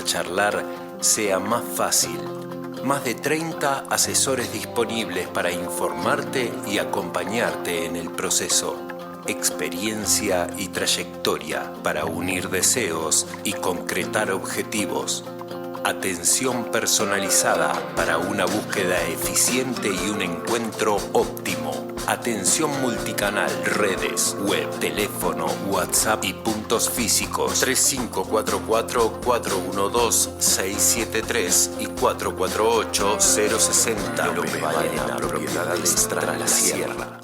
charlar sea más fácil. Más de 30 asesores disponibles para informarte y acompañarte en el proceso. Experiencia y trayectoria para unir deseos y concretar objetivos. Atención personalizada para una búsqueda eficiente y un encuentro óptimo. Atención multicanal, redes, web, teléfono, WhatsApp y puntos físicos. 3544-412-673 y 448-060. López Balena, propiedad de Estrada La Sierra.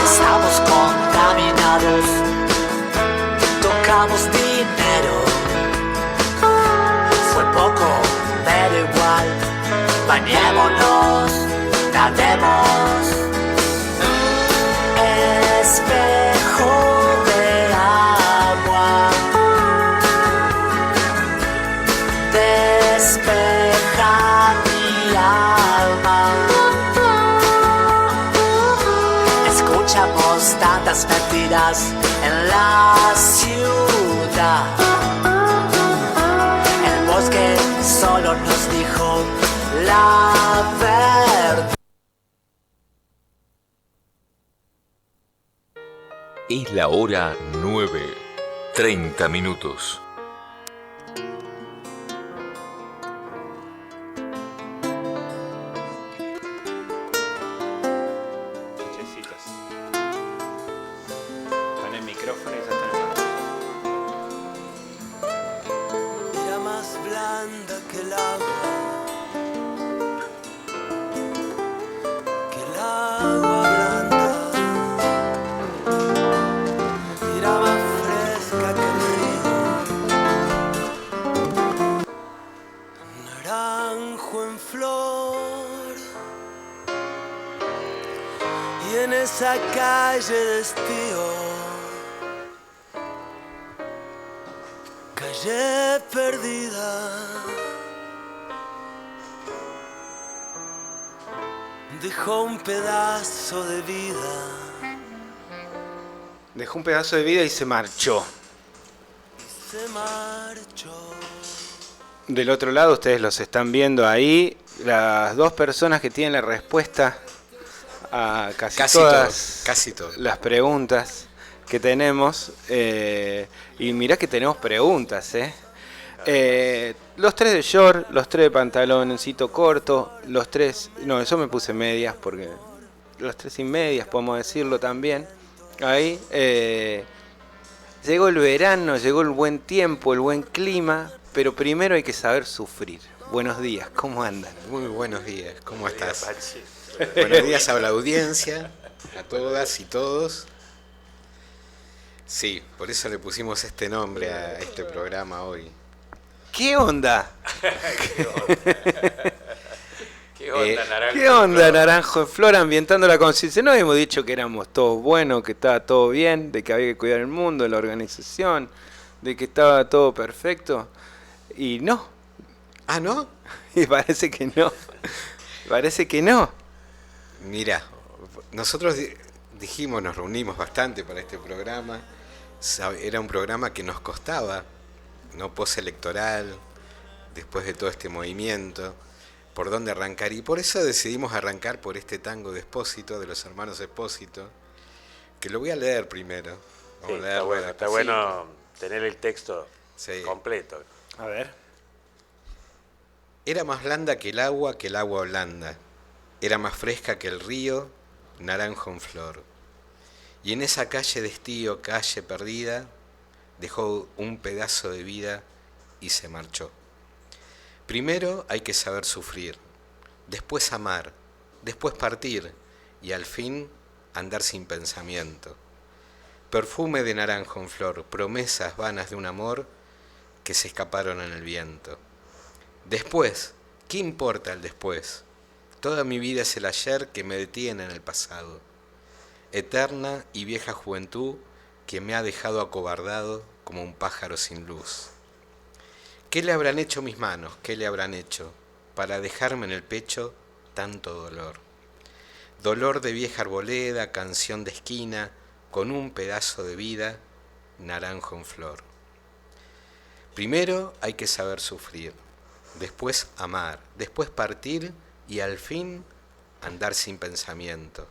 Estamos contaminados, tocamos dinero. Fue poco, pero igual. Bañémonos, nademos. Espejo de agua, despeja mi alma. Escuchamos tantas mentiras en la ciudad. El bosque solo nos dijo la verdad. Es la hora 9:30. Con el micrófono y ya está. Era más blanda que el agua, blanda. Era más fresca que el río, naranjo en flor. Y en esa calle de estío, calle perdida, dejó un pedazo de vida. Dejó un pedazo de vida y se marchó. Se marchó. Del otro lado, ustedes los están viendo ahí, las dos personas que tienen la respuesta a casi todas las preguntas que tenemos. Y mirá que tenemos preguntas, los tres de short, los tres de pantaloncito corto, los tres... No, yo me puse medias porque... Los tres sin medias, podemos decirlo también. Ahí. Llegó el verano, llegó el buen tiempo, el buen clima, pero primero hay que saber sufrir. Buenos días, ¿cómo andan? Muy buenos días, ¿cómo estás? Buenos días a la audiencia, a todas y todos. Sí, por eso le pusimos este nombre a este programa hoy. ¿Qué onda? ¿Qué onda, Naranjo? ¿Qué onda, Naranjo en Flor, ambientando la conciencia? No habíamos dicho que éramos todos buenos, que estaba todo bien, de que había que cuidar el mundo, la organización, de que estaba todo perfecto. Y no. ¿Ah, no? Y parece que no. Parece que no. Mira, nosotros dijimos, nos reunimos bastante para este programa. Era un programa que nos costaba, no postelectoral, después de todo este movimiento, por dónde arrancar. Y por eso decidimos arrancar por este tango de Espósito, de los hermanos Espósito, que lo voy a leer primero. Sí, está bueno tener el texto completo. A ver. Era más blanda que el agua blanda. Era más fresca que el río, naranjo en flor. Y en esa calle de estío, calle perdida, dejó un pedazo de vida y se marchó. Primero hay que saber sufrir, después amar, después partir y al fin andar sin pensamiento. Perfume de naranjo en flor, promesas vanas de un amor que se escaparon en el viento. Después, ¿qué importa el después? Toda mi vida es el ayer que me detiene en el pasado. Eterna y vieja juventud que me ha dejado acobardado como un pájaro sin luz. ¿Qué le habrán hecho mis manos? ¿Qué le habrán hecho para dejarme en el pecho tanto dolor? dolor de vieja arboleda, canción de esquina, con un pedazo de vida, naranjo en flor. Primero hay que saber sufrir, después amar, después partir y al fin andar sin pensamiento.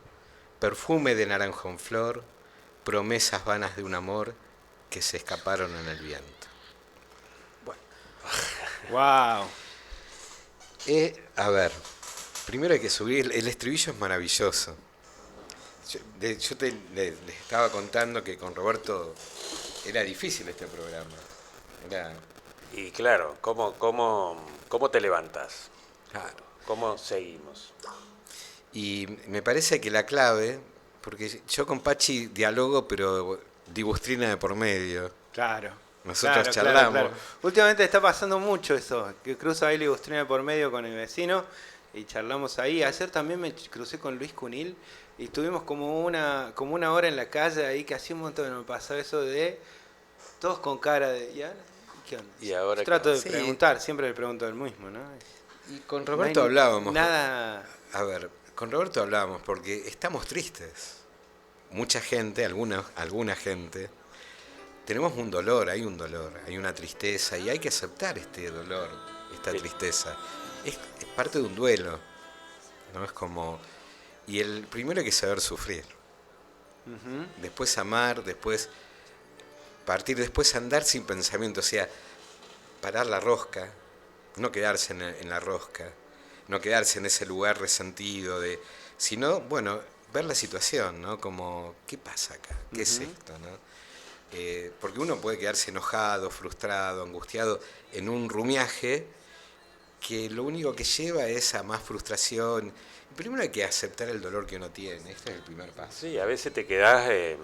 Perfume de naranjo en flor, promesas vanas de un amor que se escaparon en el viento. Bueno. ¡Wow! A ver, primero hay que subir, el estribillo es maravilloso. Yo les estaba contando que con Roberto era difícil este programa. Y claro, ¿cómo te levantas? Claro. ¿Cómo seguimos? Y me parece que la clave, porque yo con Pachi dialogo, pero dibustrina de por medio. Claro. Nosotros charlamos. Claro. Últimamente está pasando mucho eso, que cruzo ahí dibustrina de por medio con el vecino y charlamos ahí. Ayer también me crucé con Luis Cunil y estuvimos como una hora en la calle ahí, que hacía un montón que me pasaba eso de todos con cara de... ¿Qué onda? Y ahora trato de preguntar, siempre le pregunto el mismo, ¿no? Y con Roberto hablábamos. Nada... A ver, con Roberto hablábamos porque estamos tristes. Mucha gente, alguna gente, tenemos un dolor, hay una tristeza y hay que aceptar este dolor, esta tristeza. Es parte de un duelo, ¿no? Es como... Y el primero hay que saber sufrir. Uh-huh. Después amar, después partir, después andar sin pensamiento, o sea, parar la rosca, no quedarse en la rosca, no quedarse en ese lugar resentido, sino, bueno, ver la situación, ¿no? Como, ¿qué pasa acá? ¿Qué es esto, no? Porque uno puede quedarse enojado, frustrado, angustiado en un rumiaje que lo único que lleva es a más frustración. Primero hay que aceptar el dolor que uno tiene, este es el primer paso. Sí, a veces te quedás en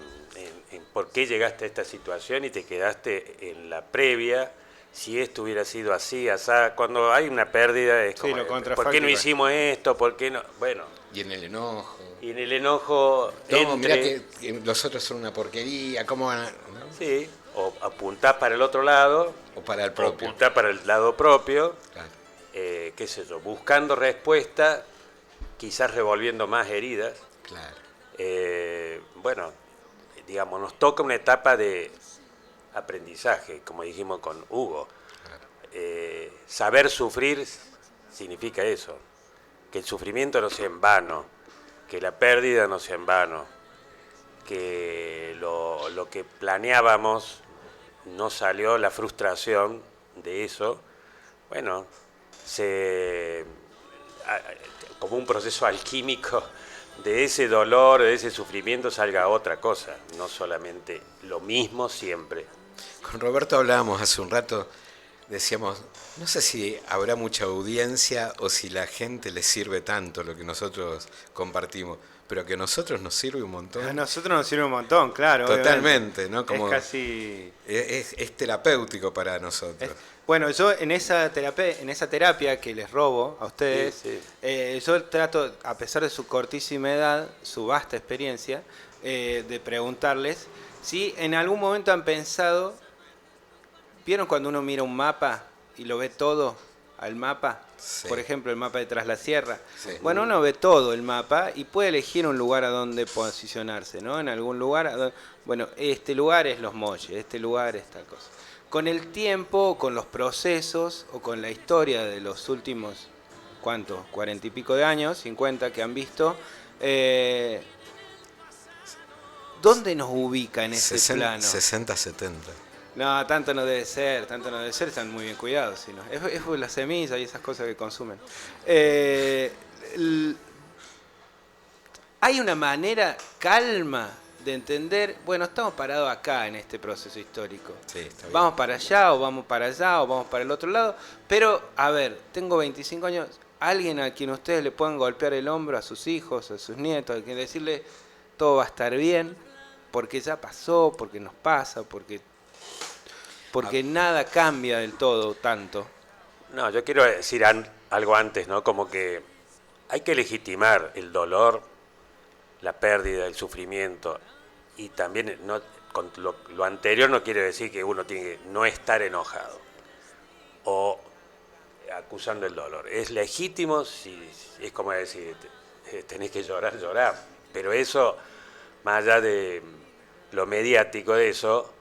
por qué llegaste a esta situación y te quedaste en la previa, si esto hubiera sido así, asá. Cuando hay una pérdida es como, ¿por qué no hicimos esto? ¿Por qué no? Bueno. Y en el enojo. Y en el enojo... Mirá que los otros son una porquería, ¿cómo van a...? ¿No? Sí, o apuntás para el otro lado. O para el propio. O apuntás para el lado propio. Claro. Qué sé yo, buscando respuesta, quizás revolviendo más heridas. Claro. Bueno, digamos, nos toca una etapa de aprendizaje, como dijimos con Hugo. Claro. Saber sufrir significa eso, que el sufrimiento no sea en vano, que la pérdida no sea en vano, que lo que planeábamos no salió, la frustración de eso, bueno, como un proceso alquímico, de ese dolor, de ese sufrimiento salga otra cosa, no solamente lo mismo siempre. Con Roberto hablábamos hace un rato, decíamos, no sé si habrá mucha audiencia o si la gente le sirve tanto lo que nosotros compartimos, pero que a nosotros nos sirve un montón. A nosotros nos sirve un montón, claro. Totalmente, obviamente. ¿no? Como es casi... Es terapéutico para nosotros. Bueno, yo en esa terapia que les robo a ustedes, sí. Yo trato, a pesar de su cortísima edad, su vasta experiencia, de preguntarles si en algún momento han pensado, ¿vieron cuando uno mira un mapa y lo ve todo al mapa? Sí. Por ejemplo, el mapa de Tras la Sierra. Sí. Bueno, uno ve todo el mapa y puede elegir un lugar a donde posicionarse, ¿no? En algún lugar, bueno, este lugar es Los Molles, este lugar es tal cosa. Con el tiempo, con los procesos o con la historia de los últimos, ¿cuánto? 40 y pico de años, 50 que han visto, ¿dónde nos ubica en ese plano? 60, 70. No, tanto no debe ser, están muy bien cuidados, sino es por las semillas y esas cosas que consumen. Hay una manera calma de entender, bueno, estamos parados acá en este proceso histórico. Sí, está bien. Vamos para allá, o vamos para allá, o vamos para el otro lado, pero, a ver, tengo 25 años, alguien a quien ustedes le puedan golpear el hombro, a sus hijos, a sus nietos, a quien decirle, todo va a estar bien, porque ya pasó, porque nos pasa, porque nada cambia del todo tanto. No, yo quiero decir algo antes, ¿no? Como que hay que legitimar el dolor, la pérdida, el sufrimiento, y también con lo anterior no quiere decir que uno tiene que no estar enojado o acusando el dolor. Es legítimo, si es como decir, tenés que llorar. Pero eso, más allá de lo mediático de eso,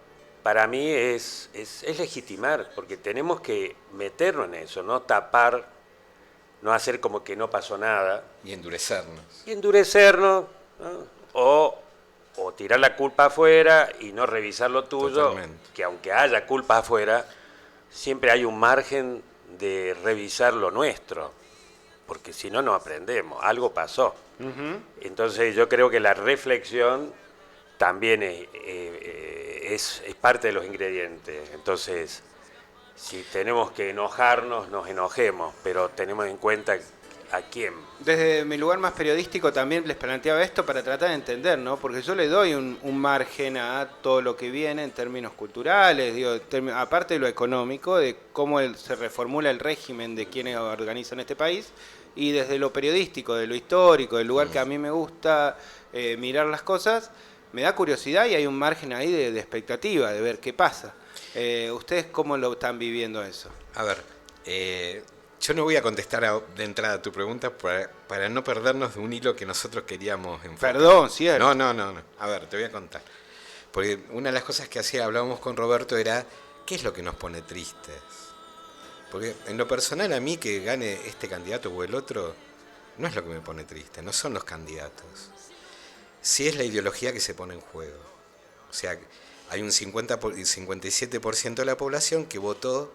para mí es legitimar, porque tenemos que meternos en eso, no tapar, no hacer como que no pasó nada. Y endurecernos. ¿No? O tirar la culpa afuera y no revisar lo tuyo. Totalmente. Que aunque haya culpa afuera, siempre hay un margen de revisar lo nuestro, porque si no, no aprendemos, algo pasó. Uh-huh. Entonces yo creo que la reflexión también es parte de los ingredientes. Entonces, si tenemos que enojarnos, nos enojemos, pero tenemos en cuenta a quién. Desde mi lugar más periodístico también les planteaba esto para tratar de entender, ¿no? Porque yo le doy un margen a todo lo que viene en términos culturales, aparte de lo económico, de cómo se reformula el régimen de quienes organizan este país, y desde lo periodístico, de lo histórico, del lugar que a mí me gusta mirar las cosas, me da curiosidad y hay un margen ahí de expectativa, de ver qué pasa. ¿Ustedes cómo lo están viviendo eso? A ver, yo no voy a contestar de entrada a tu pregunta para no perdernos de un hilo que nosotros queríamos enfocar. Perdón, cierto. No. A ver, te voy a contar. Porque una de las cosas que hablábamos con Roberto era, ¿qué es lo que nos pone tristes? Porque en lo personal a mí que gane este candidato o el otro, no es lo que me pone triste, no son los candidatos. Sí es la ideología que se pone en juego. O sea, hay un 57% de la población que votó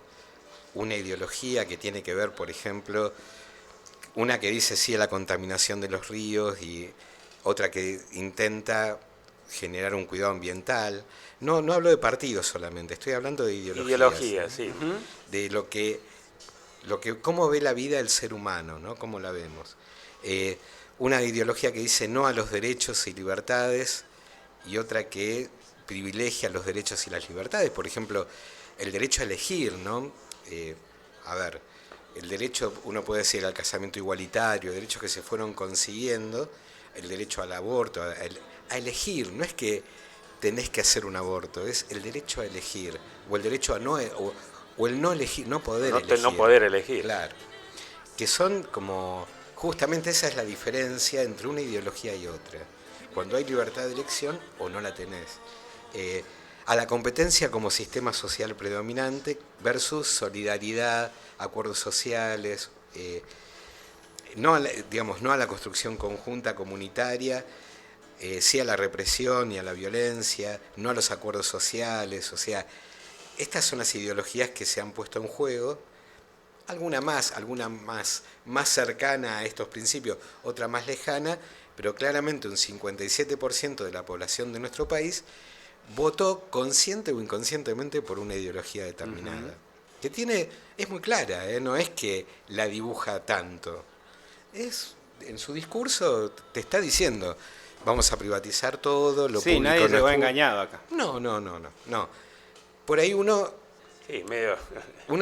una ideología que tiene que ver, por ejemplo, una que dice sí a la contaminación de los ríos y otra que intenta generar un cuidado ambiental. No hablo de partidos solamente, estoy hablando de ideologías. Ideología, sí. De lo que cómo ve la vida el ser humano, ¿no? Cómo la vemos. Una ideología que dice no a los derechos y libertades y otra que privilegia los derechos y las libertades. Por ejemplo, el derecho a elegir, ¿no? El derecho, uno puede decir, al casamiento igualitario, derechos que se fueron consiguiendo, el derecho al aborto, a elegir, no es que tenés que hacer un aborto, es el derecho a elegir, o el derecho a o el no elegir, no poder elegir. No poder elegir. Claro. Que son como, justamente esa es la diferencia entre una ideología y otra. Cuando hay libertad de elección o no la tenés. A la competencia como sistema social predominante versus solidaridad, acuerdos sociales, no a la construcción conjunta comunitaria, sí a la represión y a la violencia, no a los acuerdos sociales. O sea, estas son las ideologías que se han puesto en juego, alguna más cercana a estos principios, otra más lejana, pero claramente un 57% de la población de nuestro país votó consciente o inconscientemente por una ideología determinada. Uh-huh. Que es muy clara, no es que la dibuja tanto. En su discurso te está diciendo, vamos a privatizar todo, lo público. Sí, nadie se va engañado acá. No. Por ahí uno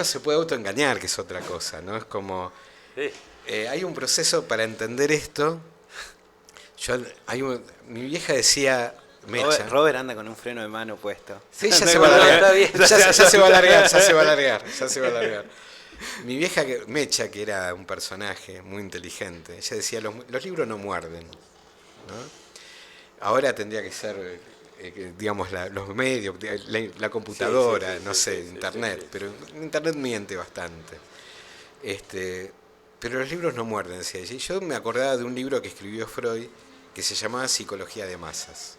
se puede autoengañar, que es otra cosa, ¿no? Es como... Sí. Hay un proceso para entender esto. Mi vieja decía... Robert anda con un freno de mano puesto. Sí, ya se va a alargar. Ya se va a alargar. Mi vieja Mecha, que era un personaje muy inteligente, ella decía, los libros no muerden, ¿no? Ahora tendría que ser, los medios, la computadora, internet, pero internet miente bastante. Pero los libros no muerden, decía ella. Y yo me acordaba de un libro que escribió Freud que se llamaba Psicología de Masas.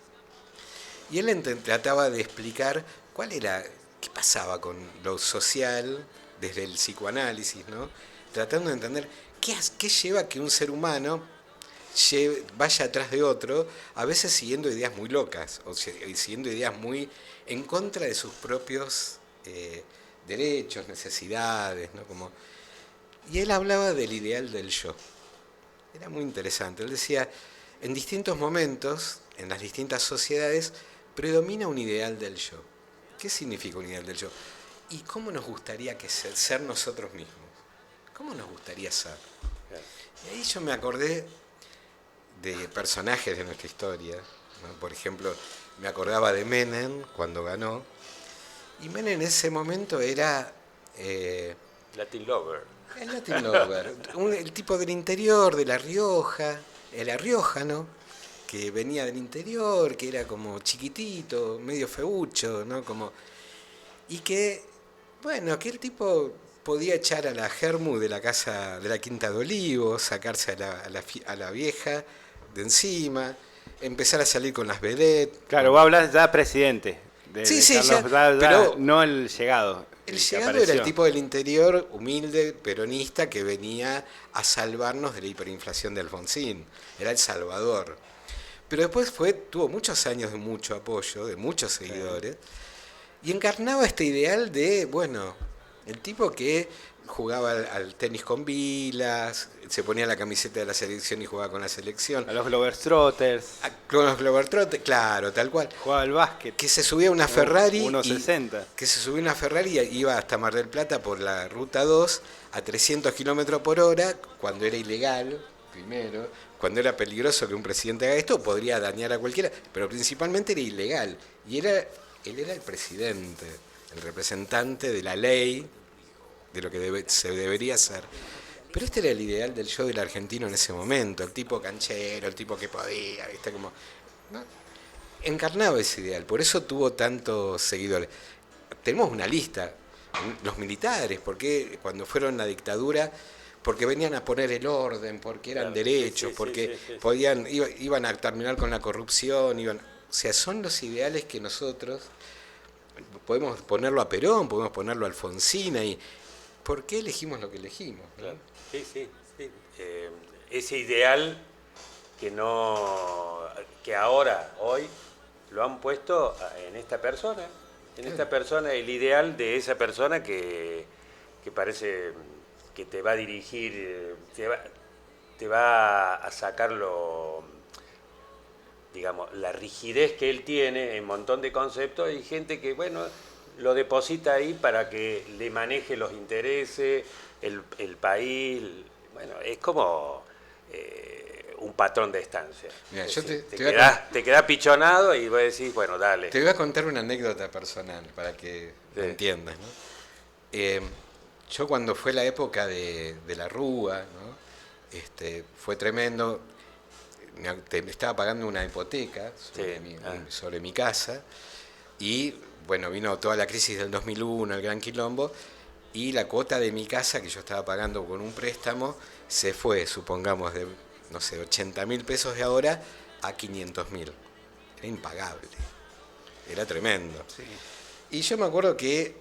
Y él trataba de explicar qué pasaba con lo social desde el psicoanálisis, ¿no? Tratando de entender qué lleva a que un ser humano vaya atrás de otro, a veces siguiendo ideas muy locas, o siguiendo ideas muy en contra de sus propios derechos, necesidades, ¿no? Y él hablaba del ideal del yo. Era muy interesante. Él decía, en distintos momentos, en las distintas sociedades, predomina un ideal del yo. ¿Qué significa un ideal del yo? ¿Y cómo nos gustaría ser nosotros mismos? ¿Cómo nos gustaría ser? Y ahí yo me acordé de personajes de nuestra historia, ¿no? Por ejemplo, me acordaba de Menem cuando ganó. Y Menem en ese momento era... Latin Lover. El Latin Lover. El tipo del interior, de La Rioja, era riojano, que venía del interior, que era como chiquitito, medio feucho, ¿no? Y que, bueno, que el tipo podía echar a la germu de la casa de la Quinta de Olivos, sacarse a la vieja de encima, empezar a salir con las vedettes. Claro, vos hablas ya presidente. Sí, Carlos, pero no el llegado. El llegado era el tipo del interior, humilde, peronista, que venía a salvarnos de la hiperinflación de Alfonsín. Era el salvador. Pero después tuvo muchos años de mucho apoyo, de muchos seguidores, y encarnaba este ideal de, bueno, el tipo que jugaba al tenis con Vilas, se ponía la camiseta de la selección y jugaba con la selección. A los Globetrotters. Con los Globetrotters, claro, tal cual. Jugaba al básquet. Que se subía a una Ferrari. 1.60. Que se subía a una Ferrari y iba hasta Mar del Plata por la Ruta 2 a 300 kilómetros por hora, cuando era ilegal, primero. Cuando era peligroso que un presidente haga esto, podría dañar a cualquiera, pero principalmente era ilegal. Y él era el presidente, el representante de la ley, de lo que se debería hacer. Pero este era el ideal del show del argentino en ese momento, el tipo canchero, el tipo que podía, ¿viste? Como, ¿no? Encarnaba ese ideal, por eso tuvo tantos seguidores. Tenemos una lista, los militares, porque cuando fueron la dictadura, porque venían a poner el orden, porque eran derechos, porque iban a terminar con la corrupción, o sea, son los ideales que nosotros podemos ponerlo a Perón, podemos ponerlo a Alfonsín y ¿por qué elegimos lo que elegimos? ¿No? Sí. Ese ideal que ahora, hoy, lo han puesto en esta persona. Esta persona, el ideal de esa persona que parece que te va a dirigir, te va a sacar digamos, la rigidez que él tiene en un montón de conceptos. Hay gente que, bueno, lo deposita ahí para que le maneje los intereses, el país. Bueno, es como un patrón de estancia. Mira, yo te quedás pichonado y vos decís, bueno, dale. Te voy a contar una anécdota personal para que lo entiendas, ¿no? Yo cuando fue la época de la Rúa, ¿no? Fue tremendo. Estaba pagando una hipoteca sobre mi casa y bueno, vino toda la crisis del 2001, el gran quilombo, y la cuota de mi casa que yo estaba pagando con un préstamo se fue, supongamos, de, no sé, 80.000 pesos de ahora a 500.000. Era impagable, era tremendo. Sí. Y yo me acuerdo que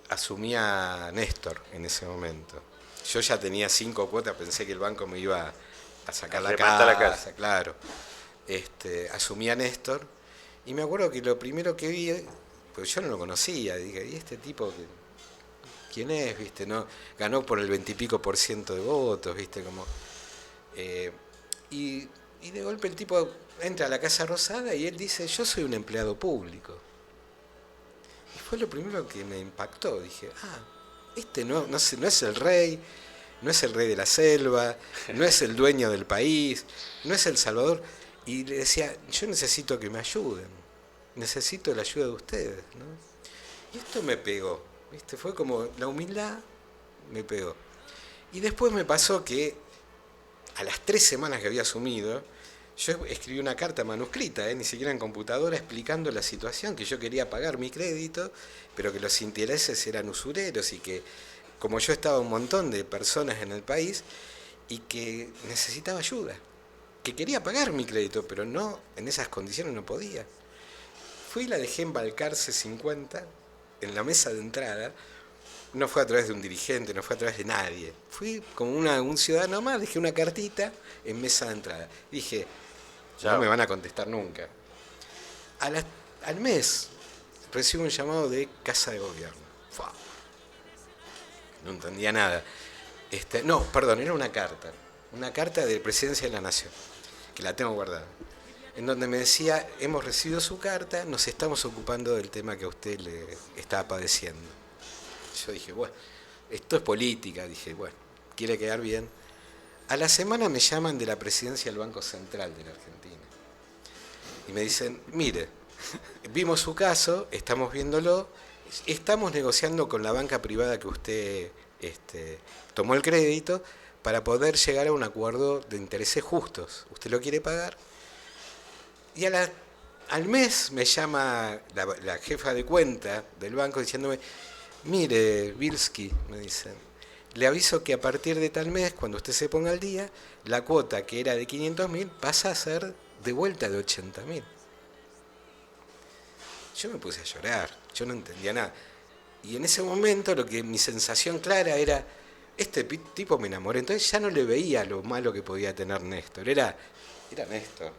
asumía Néstor en ese momento. Yo ya tenía 5 cuotas, pensé que el banco me iba a sacar la casa, claro. Asumía Néstor, y me acuerdo que lo primero que vi, pues yo no lo conocía, dije, ¿y este tipo quién es? ¿Viste? ¿No? Ganó por el 20 y pico % de votos, ¿viste? Como, y de golpe el tipo entra a la Casa Rosada y él dice, yo soy un empleado público. Y fue lo primero que me impactó, dije, no es el rey, no es el rey de la selva, no es el dueño del país, no es el Salvador. Y le decía, yo necesito que me ayuden, necesito la ayuda de ustedes, ¿no? Y esto me pegó, ¿viste? Fue como la humildad me pegó. Y después me pasó que a las 3 semanas que había asumido, yo escribí una carta manuscrita, ni siquiera en computadora, explicando la situación, que yo quería pagar mi crédito, pero que los intereses eran usureros y que como yo estaba un montón de personas en el país y que necesitaba ayuda, que quería pagar mi crédito, pero no, en esas condiciones no podía. Fui y la dejé en Balcarce 50, en la mesa de entrada. No fue a través de un dirigente, no fue a través de nadie. Fui como un ciudadano más, dejé una cartita en mesa de entrada. Dije, no me van a contestar nunca. Al mes recibo un llamado de Casa de Gobierno. ¡Fua! No entendía nada. No, perdón, era una carta de Presidencia de la Nación, que la tengo guardada, en donde me decía, hemos recibido su carta, nos estamos ocupando del tema que a usted le está padeciendo. Yo dije, bueno, esto es política, dije, bueno, quiere quedar bien. A la semana me llaman de la presidencia del Banco Central de la Argentina y me dicen, mire, vimos su caso, estamos viéndolo, estamos negociando con la banca privada que usted tomó el crédito para poder llegar a un acuerdo de intereses justos. Usted lo quiere pagar. Y al mes me llama la jefa de cuenta del banco diciéndome, mire, Bilski, me dicen, le aviso que a partir de tal mes, cuando usted se ponga al día, la cuota que era de 500.000 pasa a ser de vuelta de 80.000. Yo me puse a llorar, yo no entendía nada. Y en ese momento mi sensación clara era, este tipo me enamoré, entonces ya no le veía lo malo que podía tener Néstor, era Néstor.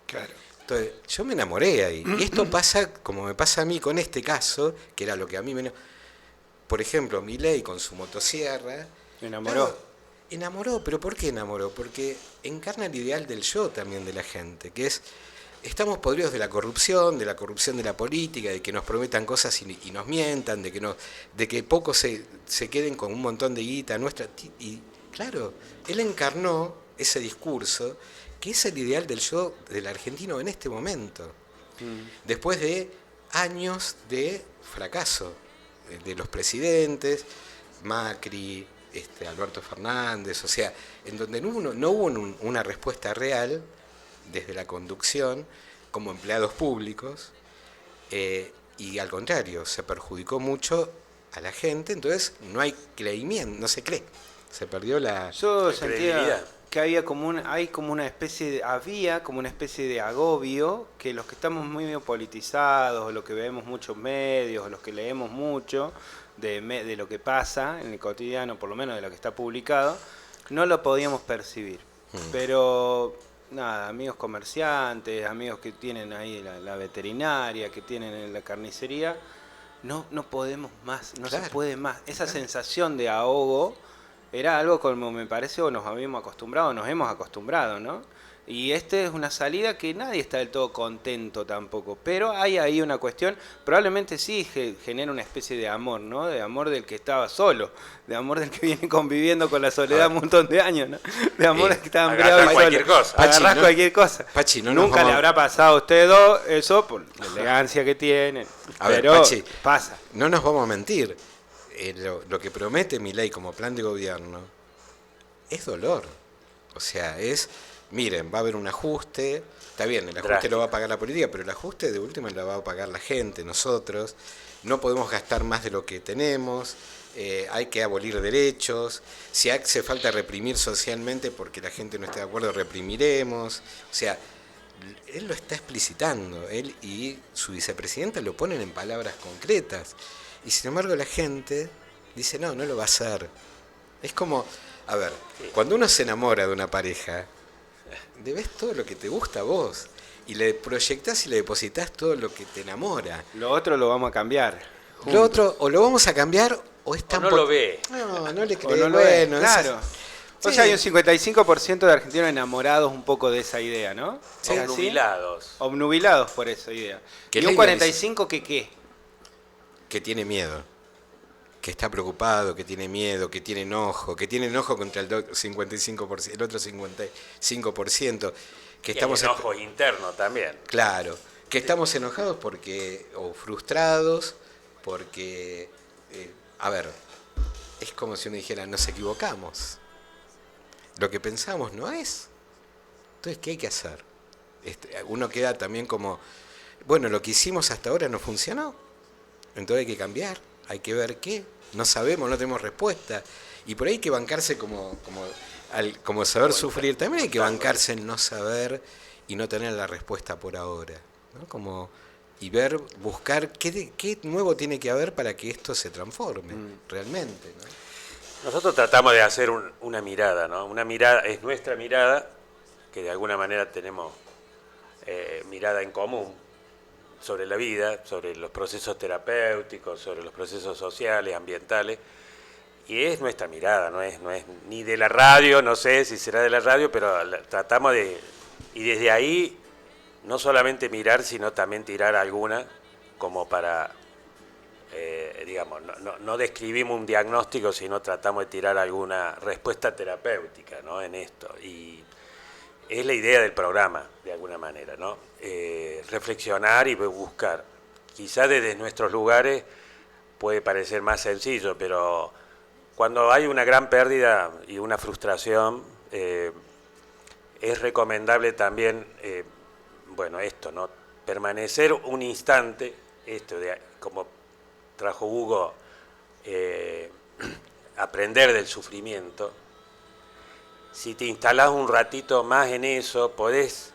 Claro. Entonces yo me enamoré ahí. Y esto pasa, como me pasa a mí con este caso, que era lo que a mí me... Por ejemplo, Milei con su motosierra... Me enamoró. Enamoró, pero ¿por qué enamoró? Porque encarna el ideal del yo también de la gente, que es... Estamos podridos de la corrupción de la política, de que nos prometan cosas y nos mientan, de que pocos se queden con un montón de guita nuestra. Y claro, él encarnó ese discurso, que es el ideal del yo del argentino en este momento. Después de años de fracaso de los presidentes, Macri, Alberto Fernández, o sea, en donde no hubo una respuesta real desde la conducción como empleados públicos, y al contrario, se perjudicó mucho a la gente, entonces no hay creimiento, no se cree, se perdió la... Yo sentía que había como una especie de agobio, que los que estamos muy medio politizados, o los que vemos muchos medios, o los que leemos mucho de lo que pasa en el cotidiano, por lo menos de lo que está publicado, no lo podíamos percibir. Pero nada, amigos comerciantes, amigos que tienen ahí la veterinaria, que tienen la carnicería, no podemos más, no se puede más. Esa sensación de ahogo era algo como me parece o nos hemos acostumbrado, ¿no? Y es una salida que nadie está del todo contento tampoco, pero hay ahí una cuestión, probablemente sí genera una especie de amor, ¿no? De amor del que estaba solo, de amor del que viene conviviendo con la soledad un montón de años, ¿no? De amor del que está hambriado y solo. Agarrás cualquier cosa. Pachi, Nunca le habrá pasado a usted eso por la elegancia que tienen, pero Pachi, pasa. No nos vamos a mentir, lo que promete Milei como plan de gobierno es dolor, o sea, miren, va a haber un ajuste, está bien, el ajuste lo va a pagar la política, pero el ajuste de última lo va a pagar la gente, nosotros, no podemos gastar más de lo que tenemos, hay que abolir derechos, si hace falta reprimir socialmente porque la gente no esté de acuerdo, reprimiremos, o sea, él lo está explicitando, él y su vicepresidenta lo ponen en palabras concretas, y sin embargo la gente dice, no lo va a hacer. Es como, a ver, cuando uno se enamora de una pareja, debes todo lo que te gusta a vos y le proyectás y le depositas todo lo que te enamora. Lo otro lo vamos a cambiar. Lo otro o lo vamos a cambiar o es tan... O no lo ve. No le cree. Bueno, claro. Sí. O sea, hay un 55% de argentinos enamorados un poco de esa idea, ¿no? Sí, obnubilados. Obnubilados por esa idea. ¿Qué Y un 45% que ¿qué? Que tiene miedo. Que está preocupado, que tiene miedo, que tiene enojo contra el 55%, el otro 55%, que estamos enojo interno también. Claro, que estamos enojados o frustrados, porque, a ver, es como si uno dijera, nos equivocamos. Lo que pensamos no es. Entonces, ¿qué hay que hacer? Uno queda también como, bueno, lo que hicimos hasta ahora no funcionó, entonces hay que cambiar. Hay que ver qué, no sabemos, no tenemos respuesta. Y por ahí hay que bancarse como saber sufrir. También hay que bancarse en no saber y no tener la respuesta por ahora, ¿no? Buscar qué nuevo tiene que haber para que esto se transforme realmente, ¿no? Nosotros tratamos de hacer una mirada, ¿no? Una mirada, es nuestra mirada, que de alguna manera tenemos mirada en común, sobre la vida, sobre los procesos terapéuticos, sobre los procesos sociales, ambientales, y es nuestra mirada, no es ni de la radio, no sé si será de la radio, pero tratamos y desde ahí, no solamente mirar, sino también tirar alguna, como para, digamos, no describimos un diagnóstico, sino tratamos de tirar alguna respuesta terapéutica, ¿no? En esto, y es la idea del programa, de alguna manera, ¿no? Reflexionar y buscar. Quizá desde nuestros lugares puede parecer más sencillo, pero cuando hay una gran pérdida y una frustración, es recomendable también, esto, ¿no? Permanecer un instante, como trajo Hugo, aprender del sufrimiento. Si te instalás un ratito más en eso, podés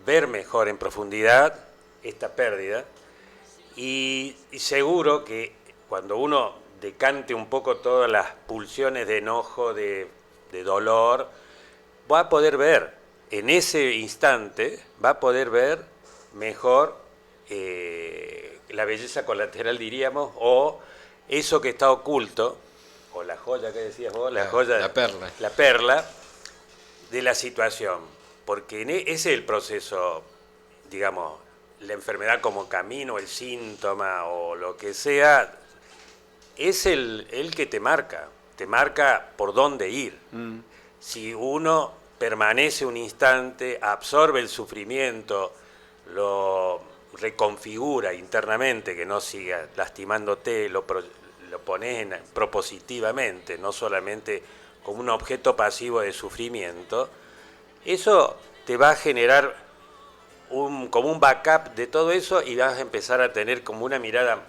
ver mejor en profundidad esta pérdida y seguro que cuando uno decante un poco todas las pulsiones de enojo, de dolor, va a poder ver, en ese instante, va a poder ver mejor la belleza colateral, diríamos, o eso que está oculto, o la joya que decías vos, la perla de la situación, porque ese es el proceso, digamos, la enfermedad como camino, el síntoma o lo que sea, es el que te marca por dónde ir. Si uno permanece un instante, absorbe el sufrimiento, lo reconfigura internamente, que no siga lastimándote, lo pones propositivamente, no solamente como un objeto pasivo de sufrimiento, eso te va a generar como un backup de todo eso y vas a empezar a tener como una mirada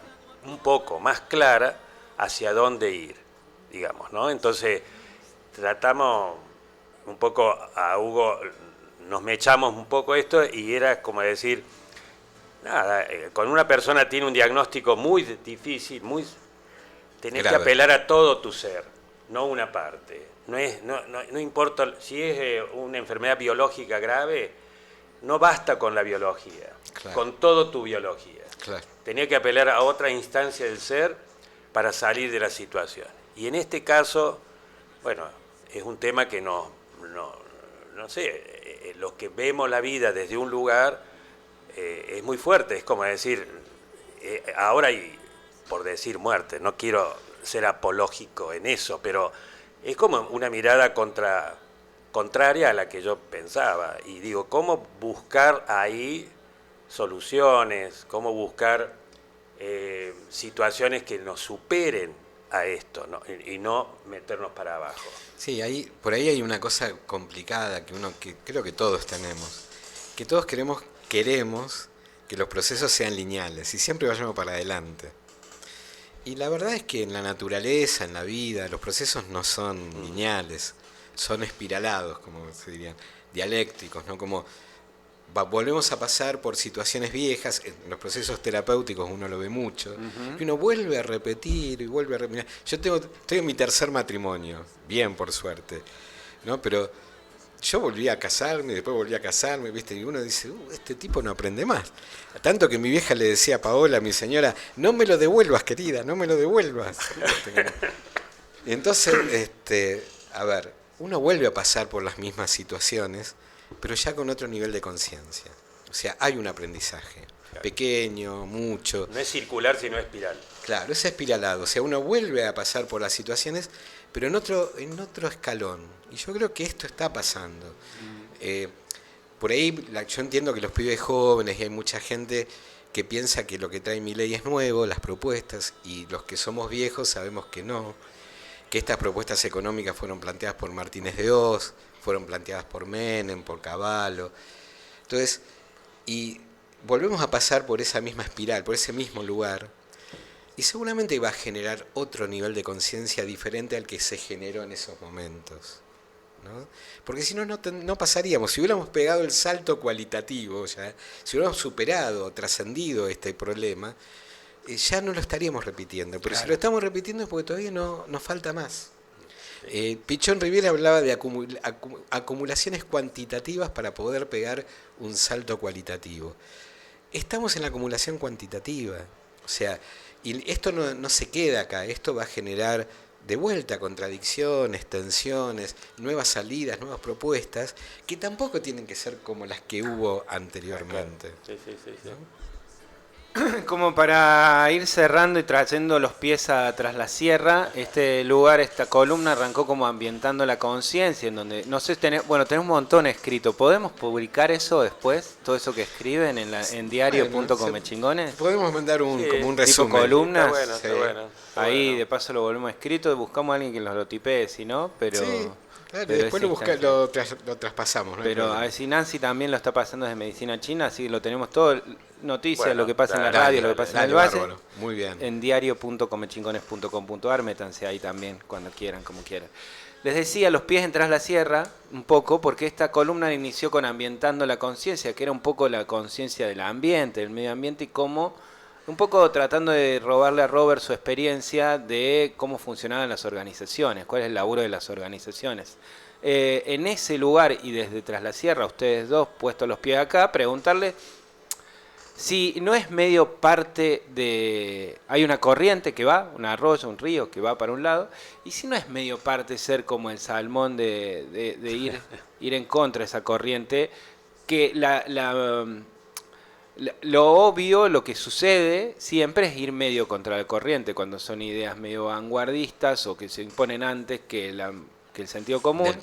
un poco más clara hacia dónde ir, digamos, ¿no? Entonces, tratamos un poco, a Hugo nos mechamos un poco esto y era como decir, nada, con una persona tiene un diagnóstico muy difícil, tenés que apelar a todo tu ser, no una parte. No importa si es una enfermedad biológica grave, no basta con la biología, con toda tu biología. Tenía que apelar a otra instancia del ser para salir de la situación. Y en este caso, es un tema que no sé, los que vemos la vida desde un lugar es muy fuerte, es como decir, ahora hay, por decir muerte, no quiero ser apológico en eso, pero es como una mirada contraria a la que yo pensaba. Y digo, ¿cómo buscar ahí soluciones? ¿Cómo buscar situaciones que nos superen a esto, ¿no? Y no meternos para abajo? Sí, por ahí hay una cosa complicada que creo que todos tenemos, que todos queremos que los procesos sean lineales y siempre vayamos para adelante. Y la verdad es que en la naturaleza, en la vida, los procesos no son lineales, son espiralados, como se dirían, dialécticos, ¿no? Como volvemos a pasar por situaciones viejas, en los procesos terapéuticos uno lo ve mucho, y uno vuelve a repetir y vuelve a repetir. Yo estoy en mi tercer matrimonio, bien por suerte, ¿no? Pero yo volví a casarme, después volví a casarme, ¿viste? Y uno dice, este tipo no aprende más. Tanto que mi vieja le decía a Paola, mi señora, no me lo devuelvas, querida, no me lo devuelvas. Y entonces, a ver, uno vuelve a pasar por las mismas situaciones, pero ya con otro nivel de conciencia. O sea, hay un aprendizaje, pequeño, mucho. No es circular, sino espiral. Claro, es espiralado. O sea, uno vuelve a pasar por las situaciones, pero en otro escalón. Y yo creo que esto está pasando. Por ahí yo entiendo que los pibes jóvenes y hay mucha gente que piensa que lo que trae Milei es nuevo, las propuestas, y los que somos viejos sabemos que no, que estas propuestas económicas fueron planteadas por Martínez de Oz, fueron planteadas por Menem, por Cavallo. Entonces, y volvemos a pasar por esa misma espiral, por ese mismo lugar, y seguramente va a generar otro nivel de conciencia diferente al que se generó en esos momentos, ¿no? Porque si no, no pasaríamos. Si hubiéramos pegado el salto cualitativo, ya, si hubiéramos superado, trascendido este problema, ya no lo estaríamos repitiendo. Pero si lo estamos repitiendo es porque todavía nos falta más. Pichón Riviera hablaba de acumulaciones cuantitativas para poder pegar un salto cualitativo. Estamos en la acumulación cuantitativa. O sea, y esto no se queda acá, esto va a generar de vuelta contradicciones, tensiones, nuevas salidas, nuevas propuestas, que tampoco tienen que ser como las que hubo anteriormente. Sí. ¿No? Como para ir cerrando y trayendo los pies tras la sierra, este lugar, esta columna arrancó como ambientando la conciencia, en donde, no sé, tenemos un montón escrito. ¿Podemos publicar eso después? Todo eso que escriben en diario.comechingones. Podemos mandar como un resumen. Tipo columnas. Está bueno, está bueno. Ahí de paso lo volvemos escrito, buscamos a alguien que nos lo tipee, si no, pero... Sí. Claro, pero después lo traspasamos. ¿No? Pero a ver si Nancy también lo está pasando desde Medicina China, así que lo tenemos todo, noticias, Bueno, lo que pasa en la dale, radio, lo que pasa en el valle. Bárbaro. Muy bien. En diario.comechingones.com.ar, métanse ahí también, cuando quieran, como quieran. Les decía, los pies en Tras la Sierra, un poco, porque esta columna inició con Ambientando la Conciencia, que era un poco la conciencia del ambiente, del medio ambiente, y cómo, un poco tratando de robarle a Robert su experiencia de cómo funcionaban las organizaciones, cuál es el laburo de las organizaciones. En ese lugar y desde Tras la Sierra, ustedes dos, puestos los pies acá, preguntarle si no es medio parte de... Hay una corriente que va, un arroyo, un río que va para un lado, y si no es medio parte ser como el salmón de ir en contra de esa corriente, que lo obvio, lo que sucede siempre es ir medio contra la corriente, cuando son ideas medio vanguardistas o que se imponen antes que el sentido común. Del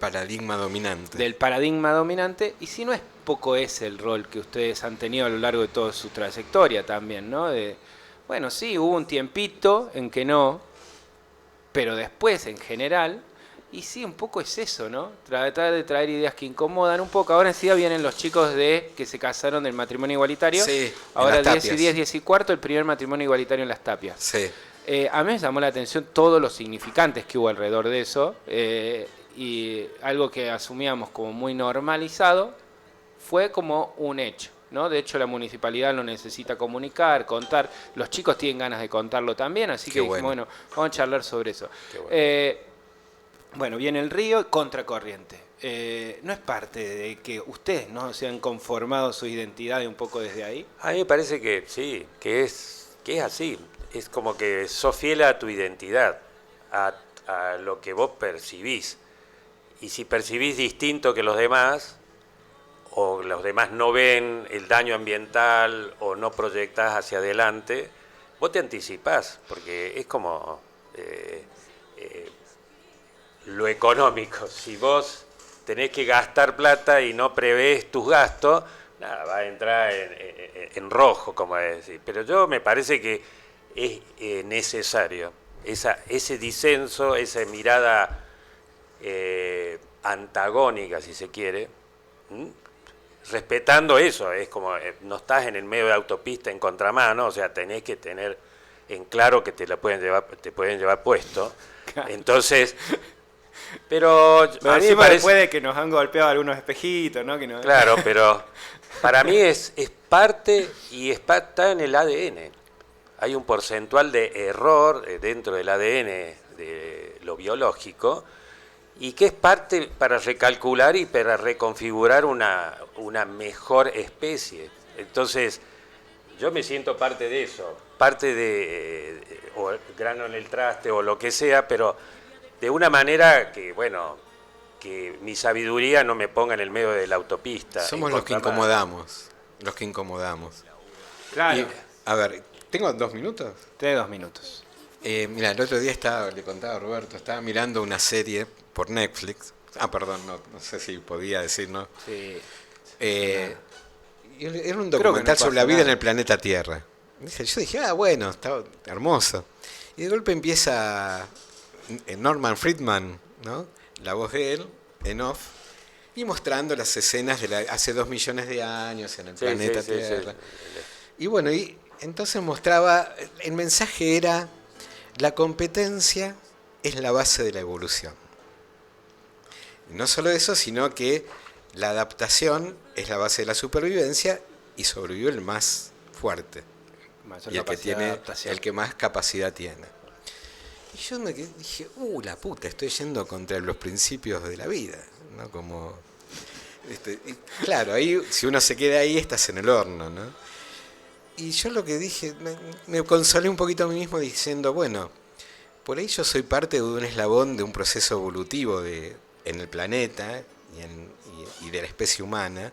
paradigma dominante. Y si no es poco ese el rol que ustedes han tenido a lo largo de toda su trayectoria también, ¿no? Bueno, sí, hubo un tiempito en que no, pero después, en general, y sí, un poco es eso, ¿no? Tratar de traer ideas que incomodan un poco. Ahora enseguida vienen los chicos que se casaron del matrimonio igualitario. Sí, ahora 10 y 10, 10 y cuarto, el primer matrimonio igualitario en Las Tapias. Sí. A mí me llamó la atención todos los significantes que hubo alrededor de eso, y algo que asumíamos como muy normalizado fue como un hecho, ¿no? De hecho, la municipalidad lo necesita comunicar, contar. Los chicos tienen ganas de contarlo también, así que bueno, vamos a charlar sobre eso. Bueno, viene el río, contracorriente. ¿No es parte de que ustedes no se han conformado su identidad un poco desde ahí? A mí me parece que sí, que es así. Es como que sos fiel a tu identidad, a lo que vos percibís. Y si percibís distinto que los demás, o los demás no ven el daño ambiental o no proyectás hacia adelante, vos te anticipás, porque es como lo económico. Si vos tenés que gastar plata y no prevés tus gastos, nada, va a entrar en rojo, como decir. Pero yo me parece que es necesario ese disenso, esa mirada antagónica, si se quiere, respetando eso. Es como, no estás en el medio de la autopista en contramano, o sea, tenés que tener en claro que te pueden llevar puesto. Entonces, pero a mí me parece, después de que nos han golpeado algunos espejitos, ¿no? Que no... Claro, pero para mí es parte y está en el ADN. Hay un porcentual de error dentro del ADN de lo biológico, y que es parte para recalcular y para reconfigurar una mejor especie. Entonces, yo me siento parte de eso, parte de o grano en el traste o lo que sea, pero de una manera que, bueno, que mi sabiduría no me ponga en el medio de la autopista. Somos los que incomodamos. Claro. Y, a ver, ¿tengo 2 minutos? Tenés 2 minutos. Mira, el otro día le contaba a Roberto, estaba mirando una serie por Netflix. Perdón, no sé si podía decir, ¿no? Sí. Era un documental sobre la vida en el planeta Tierra. Yo dije, bueno, está hermoso. Y de golpe empieza Norman Friedman, ¿no? La voz de él, en off, y mostrando las escenas de hace 2 millones de años en el planeta Tierra. Sí. Y bueno, y entonces mostraba, el mensaje era, la competencia es la base de la evolución. Y no solo eso, sino que la adaptación es la base de la supervivencia, y sobrevive el más fuerte. Y el que más capacidad tiene. Y yo me dije, la puta, estoy yendo contra los principios de la vida, ¿no? Como, claro, ahí si uno se queda ahí, estás en el horno, ¿no? Y yo lo que dije, me consolé un poquito a mí mismo diciendo, bueno, por ahí yo soy parte de un eslabón de un proceso evolutivo en el planeta y de la especie humana,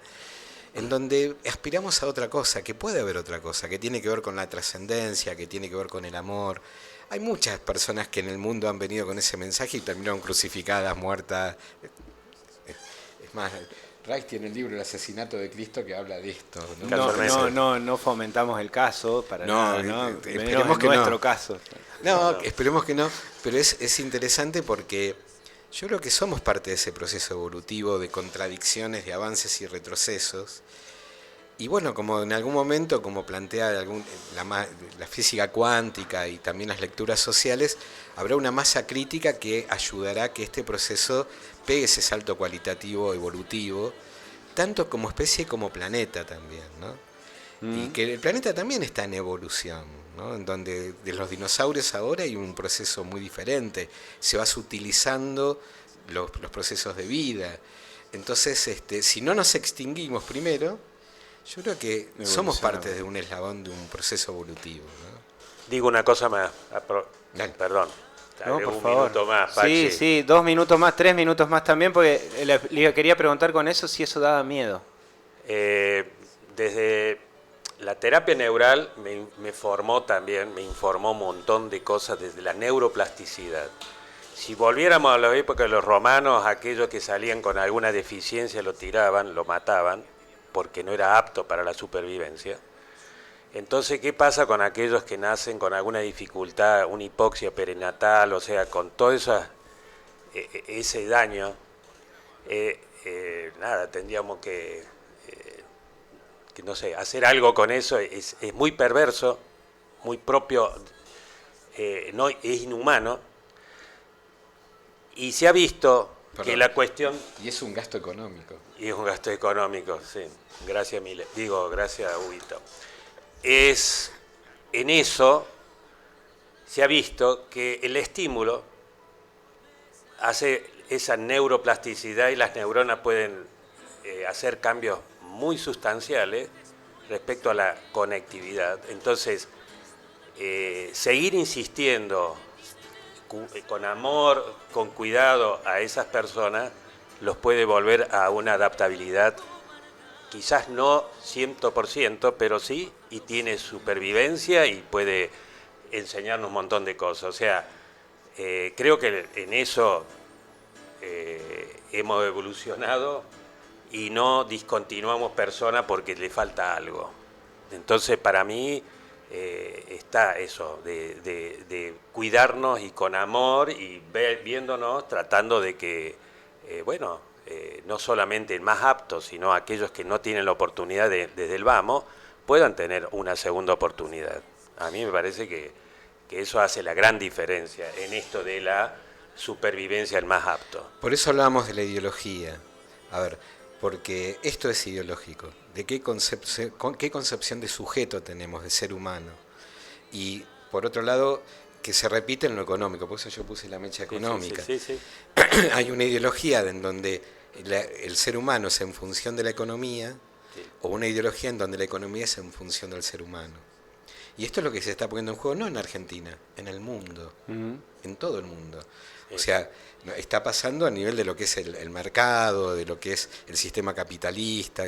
en donde aspiramos a otra cosa, que puede haber otra cosa, que tiene que ver con la trascendencia, que tiene que ver con el amor. Hay muchas personas que en el mundo han venido con ese mensaje y terminaron crucificadas, muertas. Es más, Reich tiene el libro El asesinato de Cristo que habla de esto. No fomentamos el caso para nada, ¿no? Esperemos que nuestro no. caso. No, esperemos que no, pero es interesante porque yo creo que somos parte de ese proceso evolutivo de contradicciones, de avances y retrocesos. Y bueno, como en algún momento, como plantea la física cuántica y también las lecturas sociales, habrá una masa crítica que ayudará a que este proceso pegue ese salto cualitativo, evolutivo, tanto como especie como planeta también, ¿no? Y que el planeta también está en evolución, ¿no? En donde de los dinosaurios ahora hay un proceso muy diferente, se va sutilizando los procesos de vida. Entonces, si no nos extinguimos primero, yo creo que somos parte de un eslabón de un proceso evolutivo, ¿no? Digo una cosa más, perdón. No, por un favor. minuto más, Pachi. Sí, 2 minutos más, 3 minutos más también, porque le quería preguntar con eso si eso daba miedo. Desde la terapia neural me formó también, me informó un montón de cosas desde la neuroplasticidad. Si volviéramos a la época de los romanos, aquellos que salían con alguna deficiencia lo tiraban, lo mataban, porque no era apto para la supervivencia. Entonces, ¿qué pasa con aquellos que nacen con alguna dificultad, una hipoxia perinatal, o sea, con todo ese daño? Tendríamos que no sé, hacer algo con eso. Es muy perverso, muy propio, no, es inhumano. Y se ha visto que la cuestión... Y es un gasto económico. Y es un gasto económico, sí. Gracias, gracias, Huguito. En eso se ha visto que el estímulo hace esa neuroplasticidad y las neuronas pueden hacer cambios muy sustanciales respecto a la conectividad. Entonces, seguir insistiendo con amor, con cuidado a esas personas, los puede volver a una adaptabilidad, quizás no 100%, pero sí, y tiene supervivencia y puede enseñarnos un montón de cosas. O sea, creo que en eso hemos evolucionado y no discontinuamos personas porque le falta algo. Entonces, para mí, está eso, de cuidarnos y con amor y viéndonos, tratando de que, no solamente el más apto, sino aquellos que no tienen la oportunidad desde el vamos, puedan tener una segunda oportunidad. A mí me parece que eso hace la gran diferencia en esto de la supervivencia del más apto. Por eso hablábamos de la ideología. A ver, porque esto es ideológico. ¿De qué concepción de sujeto tenemos, de ser humano? Y por otro lado, que se repite en lo económico, por eso yo puse la mecha económica. Sí. Hay una ideología en donde el ser humano es en función de la economía, o una ideología en donde la economía es en función del ser humano. Y esto es lo que se está poniendo en juego, no en Argentina, en el mundo, en todo el mundo. O sea, está pasando a nivel de lo que es el mercado, de lo que es el sistema capitalista.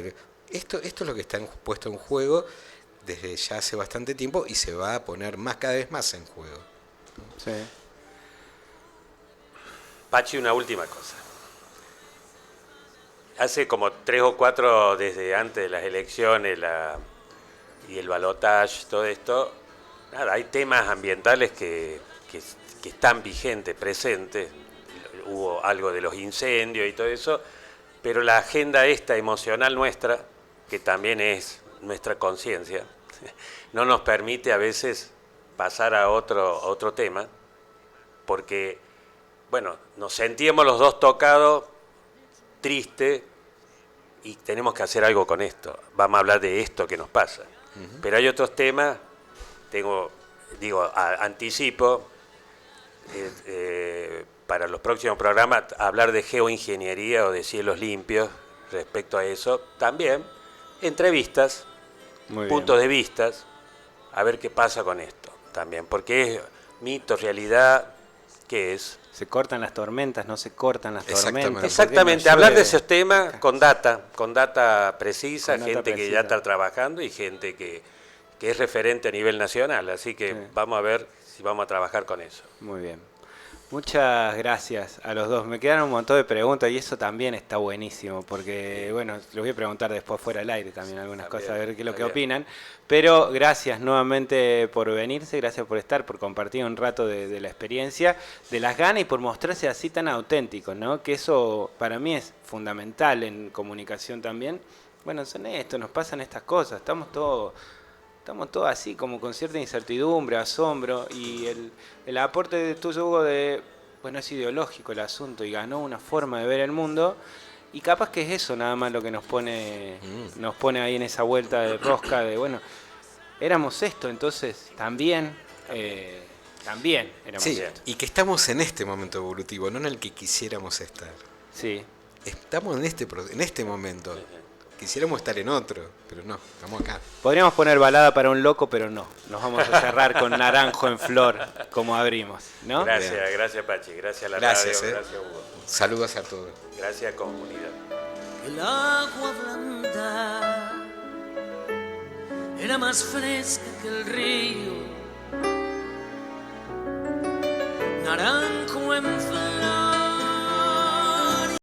Esto es lo que está puesto en juego desde ya hace bastante tiempo y se va a poner cada vez más en juego. Sí. Pachi, una última cosa. Hace como 3 o 4, desde antes de las elecciones y el balotaje, todo esto, hay temas ambientales que están vigentes, presentes. Hubo algo de los incendios y todo eso, pero la agenda esta emocional nuestra, que también es nuestra conciencia, no nos permite a veces pasar a otro tema, porque, nos sentíamos los dos tocados, tristes, y tenemos que hacer algo con esto. Vamos a hablar de esto que nos pasa. Pero hay otros temas, anticipo, para los próximos programas, hablar de geoingeniería o de cielos limpios respecto a eso. También entrevistas, puntos de vistas, a ver qué pasa con esto también. Porque es mito, realidad, ¿qué es? ¿Se cortan las tormentas? ¿No se cortan las tormentas? Exactamente, hablar de esos temas con data precisa, gente que ya está trabajando y gente que es referente a nivel nacional, así que vamos a ver si vamos a trabajar con eso. Muy bien. Muchas gracias a los dos. Me quedaron un montón de preguntas y eso también está buenísimo, porque, bueno, les voy a preguntar después fuera del aire también algunas cosas, a ver qué es lo que opinan. Pero gracias nuevamente por venirse, gracias por estar, por compartir un rato de la experiencia, de las ganas y por mostrarse así tan auténticos, ¿no? Que eso para mí es fundamental en comunicación también. Bueno, son esto, nos pasan estas cosas, estamos todos así como con cierta incertidumbre, asombro, y el aporte de tuyo, Hugo, bueno, es ideológico el asunto y ganó una forma de ver el mundo, y capaz que es eso nada más lo que nos pone ahí en esa vuelta de rosca de, bueno, éramos esto, entonces también éramos esto. Y que estamos en este momento evolutivo, no en el que quisiéramos estar. Sí. Estamos en este momento. Quisiéramos estar en otro, pero no, estamos acá. Podríamos poner balada para un loco, pero no. Nos vamos a cerrar con Naranjo en Flor, como abrimos, ¿no? Gracias Pachi, gracias a la radio, gracias Hugo. Saludos a todos. Gracias comunidad. El agua blanda era más fresca que el río, naranjo en flor.